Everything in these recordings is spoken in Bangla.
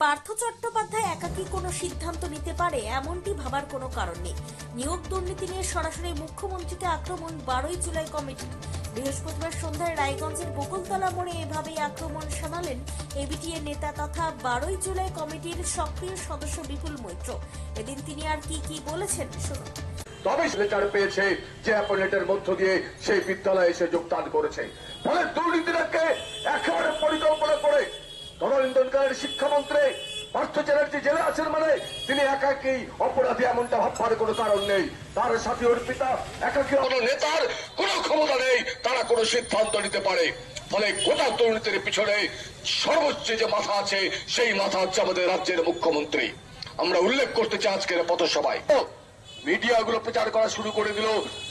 পার্থ চট্টোপাধ্যায় একাকী কোনো সিদ্ধান্ত নিতে পারে এমনটি ভাবার কোনো কারণ নেই। নিয়োগ দুর্নীতি নিয়ে সরাসরি মুখ্যমন্ত্রীকে আক্রমণ 12ই জুলাই কমিটি। বৃহস্পতিবার সন্ধ্যায় রায়গঞ্জের বকুলতলা মোড়ে এভাবেই আক্রমণ শানালেন এবিটিএ নেতা তথা 12ই জুলাই কমিটির সক্রিয় সদস্য বিপুল মৈত্র। এদিন তিনি আর কি বলেছেন শুনুন। তবে লেটার পেয়েছে যে অ্যাপয়েন্টমেন্টের মধ্য দিয়ে সেই বিদ্যালয়ে এসে যোগদান করেছে। ফলে দুর্নীতিটাকে একেবারে পরিকল্পনা করে তদানীন্তনকালের শিক্ষামন্ত্রী পার্থ চ্যাটার্জি জেলে আছেন মানে তিনি একাকী অপরাধী এমনটা ভাববার কোনো কারণ নেই। তার সাথী অর্পিতা একাকী কোনো নেতার কোনো ক্ষমতা নেই তারা কোনো সিদ্ধান্ত নিতে পারে। ফলে গোটা দুর্নীতির পিছনে সর্বোচ্চ যে মাথা আছে সেই মাথা হচ্ছে আমাদের রাজ্যের মুখ্যমন্ত্রী। আমরা উল্লেখ করতে চাই আজকের পথসভায় মিডিয়াগুলো প্রচার করা শুরু করে দিল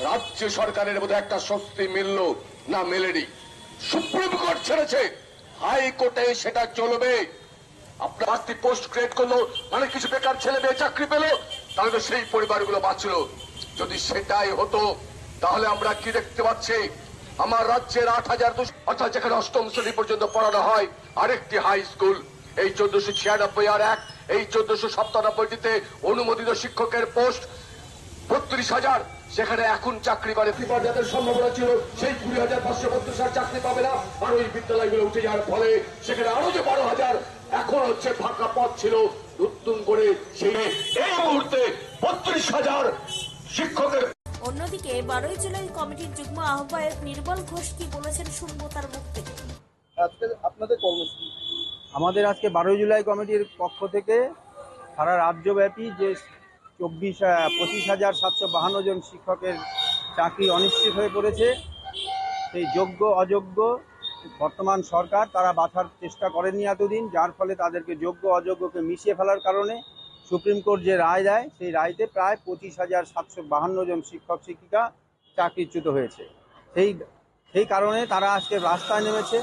রাজ্য সরকারের মধ্যে একটা স্বস্তি মিলল না, মেলেনি। সুপ্রিম কোর্ট ছেড়েছে, হাইকোর্টে সেটা চলবে। আপনার বাড়তি পোস্ট ক্রিয়েট করলো, মানে কিছু বেকার ছেলে মেয়ে চাকরি পেল, তাহলে তো সেই পরিবারগুলো বাঁচলো। যদি সেটাই হতো তাহলে আমরা কি দেখতে পাচ্ছি, আমার রাজ্যের 8,200 অর্থাৎ যেখানে অষ্টম শ্রেণী পর্যন্ত পড়ানো হয় আরেকটি হাই স্কুল, এই 1496 আর এক এই 1497টিতে অনুমোদিত শিক্ষকের পোস্ট 32,000, সেখানে এখন চাকরি করে যাদের সম্ভাবনা ছিল সেই 20,532 চাকরি পাবে না। আর ওই বিদ্যালয়গুলো উঠে যাওয়ার ফলে সেখানে আরো যে 12,000 এখন হচ্ছে ফাঁকা পদ ছিল, নতুন করে সেই এই মুহূর্তে 32,000 শিক্ষকের। অন্যদিকে 12ই জুলাই কমিটির যুগ্ম আহ্বায়ক নির্মল ঘোষ কি বলেছেন শুনবো তার মুখ থেকে। আজকে আপনাদের কর্মসূচি, আমাদের আজকে 12ই জুলাই কমিটির পক্ষ থেকে সারা রাজ্যব্যাপী যে 25,752 জন শিক্ষকের চাকরি অনিশ্চিত হয়ে পড়েছে, সেই যোগ্য অযোগ্য বর্তমান সরকার তারা বাছার চেষ্টা করেনি এতদিন, যার ফলে তাদেরকে যোগ্য অযোগ্যকে মিশিয়ে ফেলার কারণে সুপ্রিম কোর্ট যে রায় দেয় সেই রায়তে প্রায় 25,752 জন শিক্ষক শিক্ষিকা চাকরিচ্যুত হয়েছে। সেই কারণে তারা আজকে রাস্তায় নেমেছে।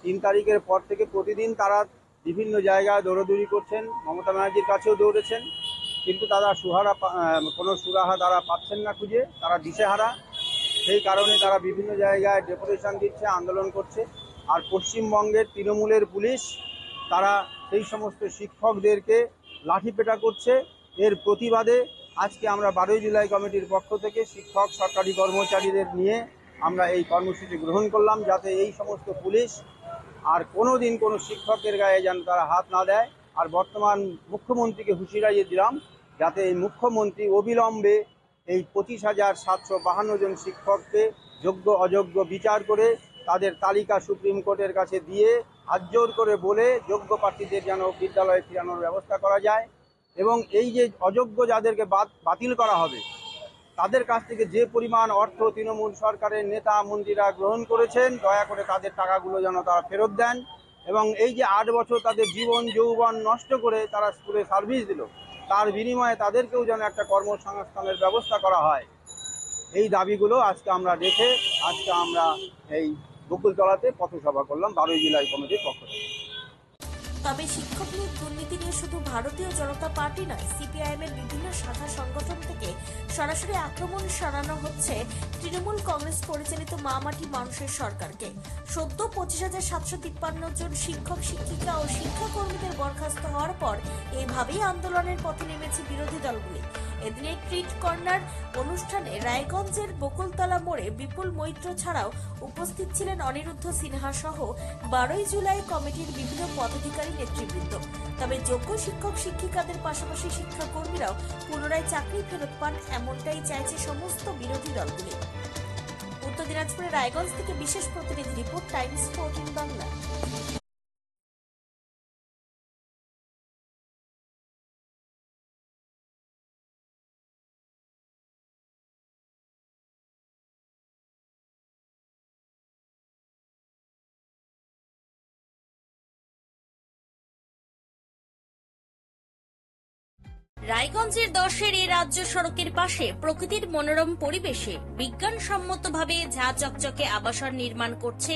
3 তারিখের পর থেকে প্রতিদিন তারা বিভিন্ন জায়গায় দৌড়াদৌড়ি করছেন, মমতা ব্যানার্জির কাছেও দৌড়েছেন, কিন্তু তারা কোনো সুরাহা তারা পাচ্ছেন না খুঁজে, তারা দিশেহারা। সেই কারণে তারা বিভিন্ন জায়গায় ডেপুটেশন দিচ্ছে, আন্দোলন করছে। আর পশ্চিমবঙ্গের তৃণমূলের পুলিশ তারা সেই সমস্ত শিক্ষকদেরকে লাঠিপেটা করছে। এর প্রতিবাদে আজকে আমরা 12ই জুলাই কমিটির পক্ষ থেকে শিক্ষক সরকারি কর্মচারীদের নিয়ে আমরা এই কর্মসূচি গ্রহণ করলাম, যাতে এই সমস্ত পুলিশ আর কোনো দিন কোনো শিক্ষকের গায়ে যেন তারা হাত না দেয়। আর বর্তমান মুখ্যমন্ত্রীকে হুঁশিয়ারি দিলাম যাতে এই মুখ্যমন্ত্রী অবিলম্বে এই 25,752 জন শিক্ষককে যোগ্য অযোগ্য বিচার করে তাদের তালিকা সুপ্রিম কোর্টের কাছে দিয়ে হাতজোড় করে বলে যোগ্য প্রার্থীদের যেন বিদ্যালয়ে ফেরানোর ব্যবস্থা করা যায়। এবং এই যে অযোগ্য যাদেরকে বাতিল করা হবে তাদের কাছ থেকে যে পরিমাণ অর্থ তৃণমূল সরকারের নেতা মন্ত্রীরা গ্রহণ করেছেন, দয়া করে তাদের টাকাগুলো যেন তারা ফেরত দেন। এবং এই যে 8 বছর তাদের জীবন যৌবন নষ্ট করে তারা স্কুলে সার্ভিস দিল, তার বিনিময়ে তাদেরকেও যেন একটা কর্মসংস্থানের ব্যবস্থা করা হয়। এই দাবিগুলো আজকে আমরা রেখে আজকে আমরা এই বকুলতলাতে পথসভা করলাম 12ই জুলাই কমিটির পক্ষ থেকে। তবে শিক্ষক নিয়োগ দুর্নীতি নিয়ে শুধু ভারতীয় জনতা পার্টি নয়, সিপিআইএম এর বিভিন্ন শাখা সংগঠন থেকে সরাসরি আক্রমণ শানানো হচ্ছে তৃণমূল কংগ্রেস পরিচালিত মা মাটি মানুষের সরকারকে। সদ্য 25,753 জন শিক্ষক শিক্ষিকা ও শিক্ষাকর্মীদের বরখাস্ত হওয়ার পর এইভাবেই আন্দোলনের পথে নেমেছে বিরোধী দলগুলি। এদিনের ট্রিট কর্নার অনুষ্ঠানে রায়গঞ্জের বকুলতলা মোড়ে বিপুল মৈত্র ছাড়াও উপস্থিত ছিলেন অনিরুদ্ধ সিনহা সহ 12ই জুলাই কমিটির বিভিন্ন পদাধিকারী নেতৃবৃন্দ। তবে যোগ্য শিক্ষক শিক্ষিকাদের পাশাপাশি শিক্ষাকর্মীরাও পুনরায় চাকরি ফেরত পান, এমনটাই চাইছে সমস্ত বিরোধী দলগুলি। উত্তর দিনাজপুরের রায়গঞ্জ থেকে বিশেষ প্রতিনিধি রিপোর্ট, টাইমস 14 বাংলা। রায়গঞ্জের 10-এর এই রাজ্য সড়কের পাশে প্রকৃতির মনোরম পরিবেশে বিজ্ঞানসম্মতভাবে ঝা চকচকে আবাসন নির্মাণ করছে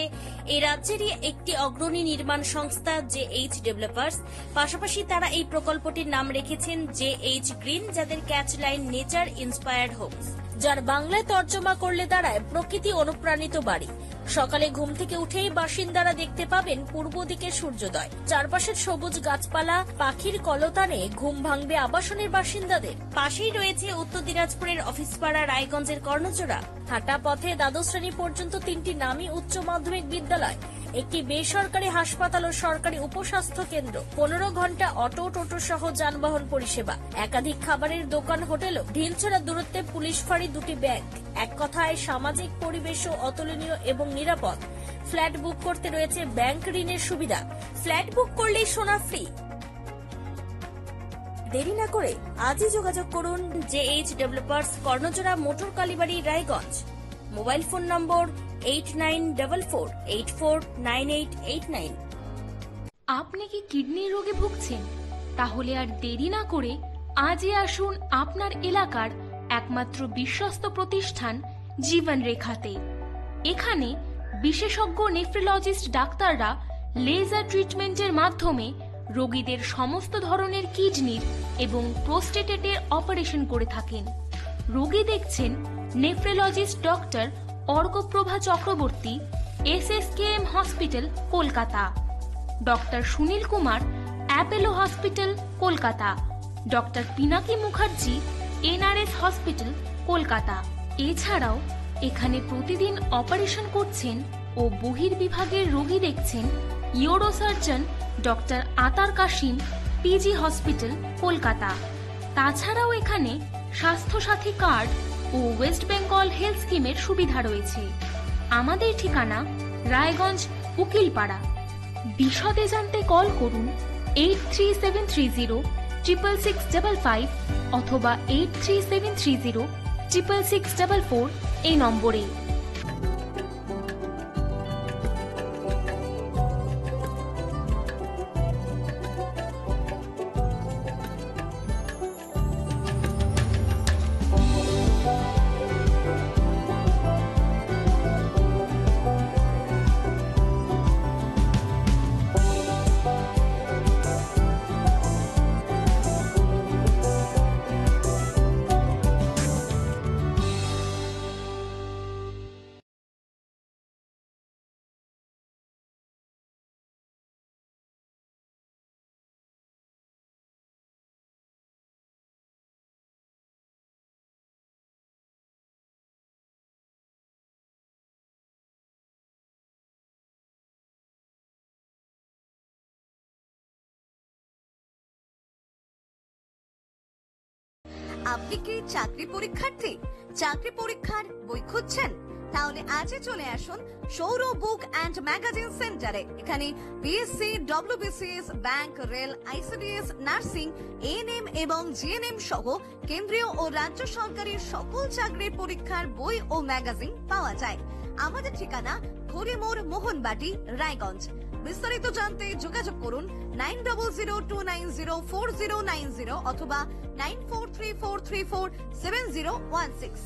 এই রাজ্যেরই একটি অগ্রণী নির্মাণ সংস্থা JH ডেভেলপার্স। পাশাপাশি তারা এই প্রকল্পটির নাম রেখেছেন JH গ্রিন, যাদের catch line nature inspired homes, যার বাংলায় তর্জমা করলে দাঁড়ায় প্রকৃতি অনুপ্রাণিত বাড়ি। সকালে ঘুম থেকে উঠেই বাসিন্দারা দেখতে পাবেন পূর্ব দিকে সূর্যোদয়। চারপাশের সবুজ গাছপালা, পাখির কলতানে ঘুম ভাঙবে আবাসনের বাসিন্দাদের। পাশেই রয়েছে উত্তর দিনাজপুরের অফিসপাড়া, রায়গঞ্জের কর্ণজোড়া। হাঁটা পথে দ্বাদশ শ্রেণী পর্যন্ত 3টি নামী উচ্চ মাধ্যমিক বিদ্যালয়, একটি বেসরকারি হাসপাতাল ও সরকারি উপস্বাস্থ্য কেন্দ্র, 15 ঘন্টা অটো, টোটো সহ যানবাহন পরিষেবা, একাধিক খাবারের দোকান, হোটেলও, ঢিলছড়া দূরত্বে পুলিশ ফাঁড়ি, 2টি ব্যাংক। এক কথায় সামাজিক পরিবেশও অতুলনীয় এবং নিরাপদ। ফ্ল্যাট বুক করতে রয়েছে ব্যাংক ঋণের সুবিধা। ফ্ল্যাট বুক করলেই সোনা ফ্রি। দেরি না করে আজই যোগাযোগ করুন JH developers, Karnajora, motor Kalibari, Raiganj. Mobile phone number 8944849889। আপনি কি কিডনি রোগে ভুগছেন? তাহলে আর দেরি না করে আজই আসুন আপনার এলাকার একমাত্র বিশ্বস্ত প্রতিষ্ঠান জীবন রেখাতে। এখানে বিশেষজ্ঞ নেফ্রোলজিস্ট ডাক্তাররা লেজার ট্রিটমেন্টের মাধ্যমে রোগীদের সমস্ত ধরনের কিডনির এবং প্রোস্টেটের অপারেশন করে থাকেন। রোগী দেখছেন nephrologist doctor Arkaprabha Chakraborty, SSKM hospital, Kolkata. Doctor Sunil Kumar, Apollo hospital, Kolkata. Doctor Pinaki Mukherjee, NRS hospital, Kolkata. এছাড়াও এখানে প্রতিদিন অপারেশন করছেন ও বহির্বিভাগের রোগী দেখছেন ইউরোসার্জন ডক্টর আতার কাশিম, PG হসপিটাল, কলকাতা। তাছাড়াও এখানে স্বাস্থ্যসাথী কার্ড ও ওয়েস্ট বেঙ্গল হেলথ স্কিমের সুবিধা রয়েছে। আমাদের ঠিকানা রায়গঞ্জ, উকিলপাড়া। বিশদে জানতে কল করুন 8373066655 অথবা 8373066644 এই নম্বরে। আপনি কি চাকরি পরীক্ষার্থী? চাকরি পরীক্ষার বই খুঁজছেন? তাহলে আজই চলে আসুন সৌর বুক অ্যান্ড ম্যাগাজিন সেন্টারে। এখানে BSc, WBCS, bank, rail, ICDS, nursing, ANM এবং GNM সহ কেন্দ্রীয় ও রাজ্য সরকারের সকল চাকরির পরীক্ষার বই ও ম্যাগাজিন পাওয়া যায়। আমাদের ঠিকানা হরিমোড়, মোহনবাটি, রায়গঞ্জ। বিস্তারিত জানতে যোগাযোগ করুন 9002904090 অথবা 9434347016।